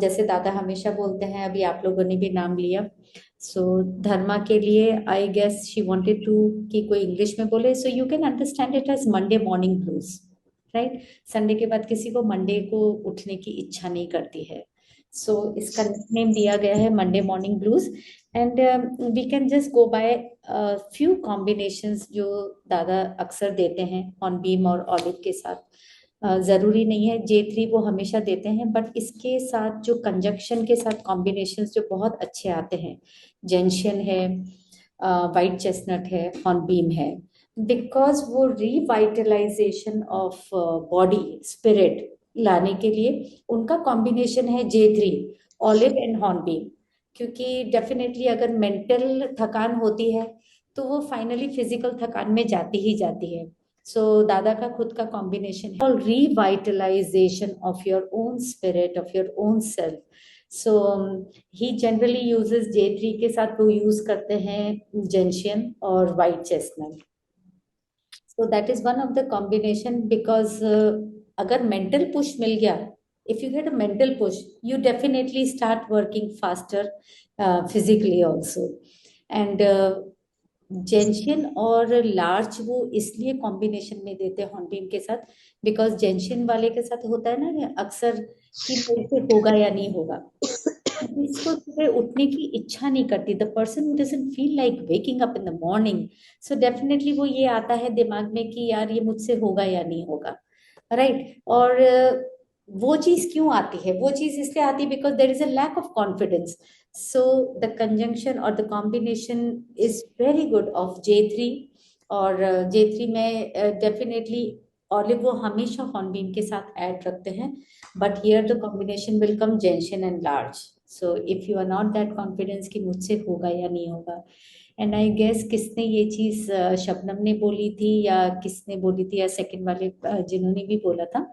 जैसे दादा हमेशा बोलते हैं, अभी आप लोगों ने भी नाम लिया, सो धर्मा के लिए I guess she wanted to कि कोई इंग्लिश में बोले, so you can understand it as Monday morning blues, right. Sunday के बाद किसी को मंडे को उठने की इच्छा नहीं करती है, सो इसका नेम दिया गया है Monday morning blues. And we can just go by few combinations जो दादा अक्सर देते हैं हॉर्नबीम और ऑलिव के साथ। जरूरी नहीं है J3 वो हमेशा देते हैं, बट इसके साथ जो कंजक्शन के साथ कॉम्बिनेशंस जो बहुत अच्छे आते हैं, जेंशियन है, वाइट चेस्टनट है, हॉर्नबीम है, बिकॉज वो रिवाइटलाइजेशन ऑफ बॉडी स्पिरिट लाने के लिए उनका कॉम्बिनेशन है J3, ऑलिव एंड हॉर्नबीम। क्योंकि डेफिनेटली अगर मेंटल थकान होती है तो वो फाइनली फिजिकल थकान में जाती ही जाती है। सो दादा का खुद का कॉम्बिनेशन है revitalization of your own spirit, of your own self. So he generally uses J3 के साथ वो यूज करते हैं जेंशियन और white chestnut. So that is one of the combination because अगर मेंटल पुश मिल गया, if you get a mental push you definitely start working faster physically also. And gentian और लार्च वो इसलिए कॉम्बिनेशन में देते हैं हॉर्नबीम के साथ, बिकॉज जेंशियन वाले के साथ होता है ना अक्सर कि मेरे से होगा या नहीं होगा, जिसको सुबह उठने की इच्छा नहीं करती, the person doesn't feel like waking up in the morning, so definitely वो ये आता है दिमाग में कि यार ये मुझसे होगा या नहीं होगा, राइट। और वो चीज क्यों आती है, वो चीज इसलिए आती है because there is a lack of confidence. So the conjunction और the combination is very good of J3। और J3 में डेफिनेटली ऑलिव वो हमेशा हॉर्नबीम के साथ ऐड रखते हैं, but here the combination will come gentian and larch. So if you are not that confidence कि मुझसे होगा या नहीं होगा, एंड आई गेस किसने ये चीज शबनम ने बोली थी या किसने बोली थी, या सेकंड वाले जिन्होंने भी बोला था,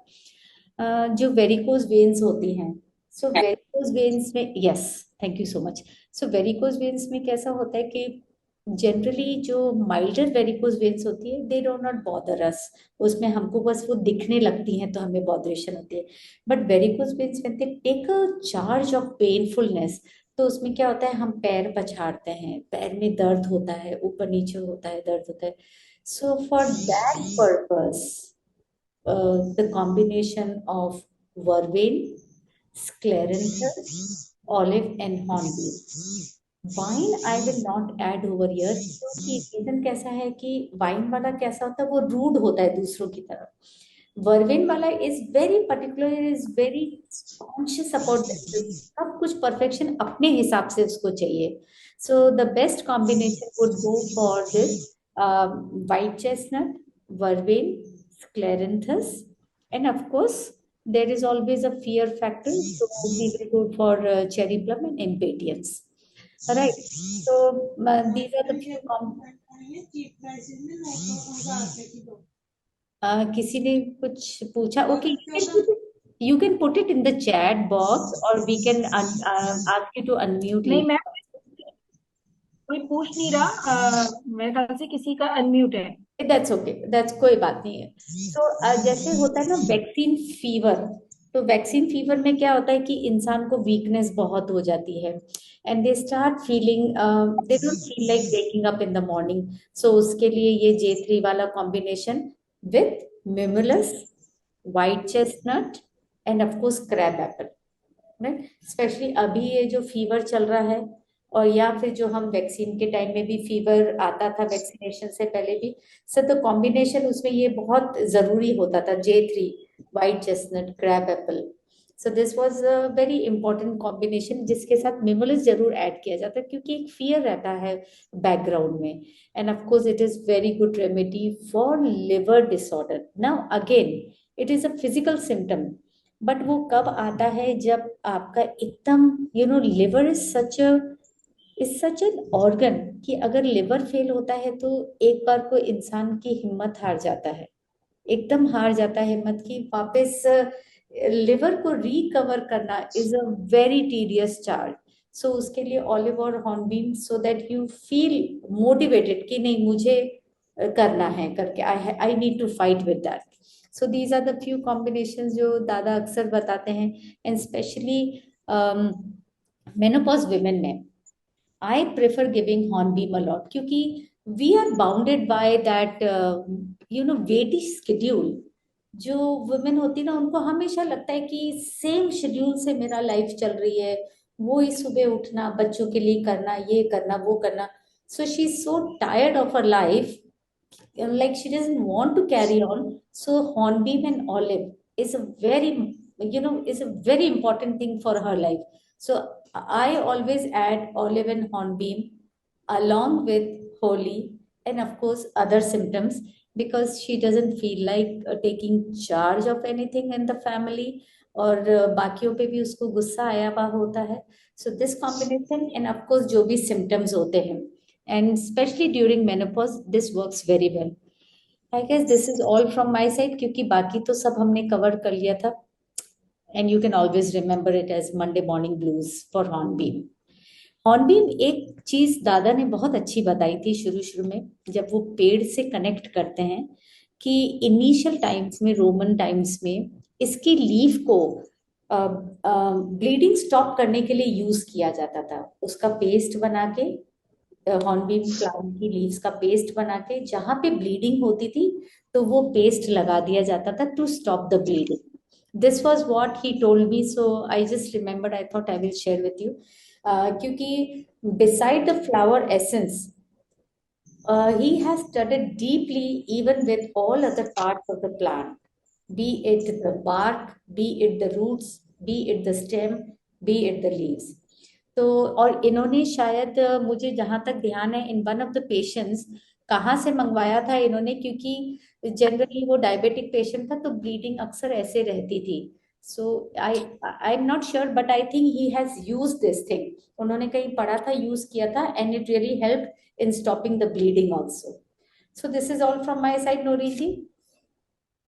जो वेरिकोज वेन्स होती हैं। सो वेरिकोज वेन्स में, yes, thank you so much. So varicose veins में कैसा होता है कि जनरली जो माइल्डर वेरिकोज वेन्स होती है दे डो नॉट बॉदर अस, उसमें हमको बस वो दिखने लगती हैं तो हमें बॉदरेशन होती है। But varicose veins when they take a charge of painfulness, तो उसमें क्या होता है, हम पैर पछाड़ते हैं, पैर में दर्द होता है, ऊपर नीचे होता है, दर्द होता है। So for that purpose the combination of vervain, scleranthus, olive and hornbeam. Wine I will not add over here, क्योंकि रीजन कैसा है कि वाइन वाला कैसा होता है, वो रूड होता है दूसरों की तरफ। वर्वेन वाला is very particular, is very conscious about सब कुछ परफेक्शन अपने हिसाब से उसको चाहिए। So the best combination would go for this white chestnut, vervain, scleranthus, and of course there is always a fear factor, so we will go for cherry plum and impatiens, right? So these are the few किसी ने कुछ पूछा, okay, you can put it in the chat box और we can ask you to unmute नहीं ma'am, later. कोई पूछ नहीं रहा। मेरे ख्याल से किसी का अनम्यूट है। दैट्स ओके, दैट्स कोई बात नहीं है। सो जैसे होता है ना वैक्सीन फीवर, तो वैक्सीन फीवर में क्या होता है कि इंसान को वीकनेस बहुत हो जाती है, and they start feeling, they don't feel like waking up in the morning. So उसके लिए ये J3 वाला combination with mimulus, white chestnut and of course crab apple, right. Specially अभी ये जो फीवर चल रहा है, और या फिर जो हम वैक्सीन के टाइम में भी फीवर आता था वैक्सीनेशन से पहले भी, सर तो कॉम्बिनेशन उसमें ये बहुत जरूरी होता था J3, white chestnut, crab Apple. So this was a very important combination जिसके साथ मिमोलिस जरूर ऐड किया जाता है, क्योंकि एक फियर रहता है बैकग्राउंड में। And of course it is very good remedy for liver disorder. Now again it is a physical symptom, but वो कब आता है जब आपका एकदम liver is such an organ कि अगर लिवर फेल होता है तो एक बार को इंसान की हिम्मत हार जाता है, एकदम हार जाता है हिम्मत की वापस। लिवर को रिकवर करना is a very tedious charge. So उसके लिए ऑलिव और hornbeam, so that you feel motivated कि नहीं मुझे करना है करके, I need to fight with that. So these are the few combination जो दादा अक्सर बताते हैं, एंड स्पेशली मेनोपॉज विमेन में I prefer giving hornbeam a lot क्योंकि we are bounded by that weighty schedule. जो वुमेन होती ना उनको हमेशा लगता है कि सेम शेड्यूल से मेरा लाइफ चल रही है, वो ही सुबह उठना, बच्चों के लिए करना, ये करना, वो करना. So she's so tired of her life, like she doesn't want to carry on. So hornbeam and olive is a very, is a very important thing for her life. So I always add olive and hornbeam along with holy, and of course other symptoms, because she doesn't feel like taking charge of anything in the family, और बाकियों पे भी उसको गुस्सा आया हुआ होता है. So this combination, and of course जो भी symptoms होते हैं, and especially during menopause, this works very well. I guess this is all from my side क्योंकि बाकी तो सब हमने cover कर लिया था. And you can always remember it as Monday morning blues for hornbeam. Hornbeam एक चीज दादा ने बहुत अच्छी बताई थी शुरू शुरू में, जब वो पेड़ से कनेक्ट करते हैं, कि इनिशियल टाइम्स में, रोमन टाइम्स में, इसकी लीफ को ब्लीडिंग स्टॉप करने के लिए यूज किया जाता था. उसका पेस्ट बना के, हॉर्नबीम प्लांट की लीव्स का पेस्ट बना के, जहां पे ब्लीडिंग होती थी तो वो पेस्ट लगा दिया जाता था to stop the bleeding. This was what he told me, so I just remembered, I thought I will share with you. क्योंकि beside the flower essence, he has studied deeply even with all other parts of the plant, be it the bark, be it the roots, be it the stem, be it the leaves. तो और इन्होंने शायद मुझे जहां तक ध्यान है, in one of the patients, कहाँ से मंगवाया था इन्होंने, क्योंकि जनरली वो डायबिटिक पेशेंट था तो ब्लीडिंग अक्सर ऐसे रहती थी. So I am not sure, but I think he has use this thing. उन्होंने कहीं पढ़ा था, यूज किया था, and it really help in stopping the bleeding also. So this is all from my side, Nori ji.